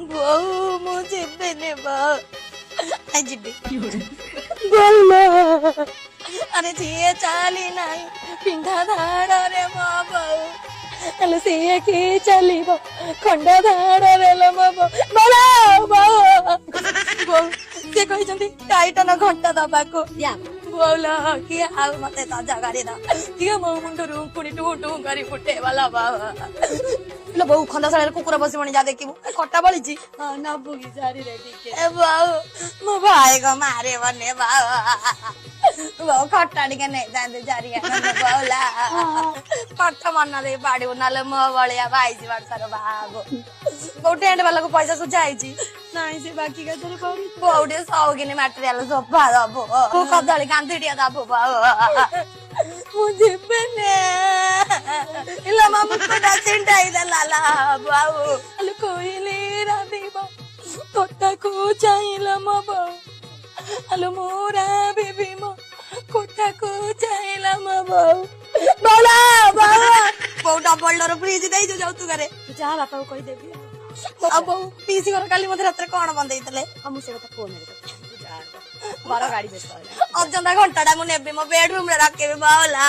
ବୋଉ ମୁଁ ଯିବିନି ବୋଉ ଯିବି ବୋଉ ଆରେ ସିଏ ଚାଲି ନାହିଁ ପିନ୍ଧା ଧାଡରେ ମୋ ବୋଉ ହେଲେ ସିଏ କି ଚାଲିବ ଖଣ୍ଡ ଧାଡରେ ଲୋ ମୋ ବୋଉ ବୋଉ ସିଏ କହିଛନ୍ତି ଟାଇଟନ ଘଣ୍ଟା ଦବାକୁ ବୋଉଲ କିଏ ଆଉ ମତେ ତାଜା ଗାଡି ଦ କିଏ ମୋ ମୁଣ୍ଡରୁ ପୁଣି ଟୁ ଟୁ କରି ଫୁଟେଇବାଲା ବୋଉ ବୋଉ ଖଣ୍ଡଶାଳରେ କୁକୁର ବସିବଣି ଯା ଦେଖିବୁ କଟା ବଳିଛି ନବୁକି ଚାରିରେ ଟିକେ ବୋଉ ମୋ ଭାଇ କ ମାରିବନି ବୋଉ ଖଟା ଟିକେ ନେଇଯାଆନ୍ତି ଚାରିଆଡେ ବୋଉଲା ପାଠ ମନ ଦେଇ ପାଡିବୁ ନହେଲେ ମୋ ଭଳିଆ ଭାଇଛି ବର୍ଷର ବାବୁ ବୋଉ ଟେଣ୍ଟ ବାଲାକୁ ପଇସା ସୁଝା ହେଇଛି ନାଇଁ ସେ ବାକି କେତେରେ ବୋଉ ଟିକେ ସଉକିନି ମାଟେରିଆଲ ସୋଫା ଦବୁ କଦଳୀ କାନ୍ଦି ଟିକେ ଦବୁ ବୋଉ ମୁଁ ଯିବିନି ଇଲା ମାମୁ କୋଟା ଚିଣ୍ଟାଇ ଦେଲା ବୋଉ କହିଲି ରାଧିବ କୋଟାକୁ ଚାହିଁଲା ମୋ ବୋଉ ଆଲୋ ମୋରା ବିବି ମୋ କୋଟାକୁ ଚାହିଁଲା ମୋ ବୋଉ ବୋଲା ବୋଉ ଡବଲ ଡୋର ଫ୍ରିଜ ଦେଇଛୁ ଯୌତୁକରେ ଯାହା ବାପାକୁ କହିଦେବି ଆଉ ବୋଉ ପିଇସି ଘର କାଲି ମତେ ରାତିରେ କଣ ବନ୍ଦେଇଥିଲେ ମୁଁ ସେ କଥା ଫୋନରେ ବଡ ଗାଡି ବ୍ୟସ୍ତ ଅଜନ୍ତା ଘଣ୍ଟା ଟା ମୁଁ ନେବି ମୋ ବେଡରୁମ ରେ ରଖିବି ବାଉଲା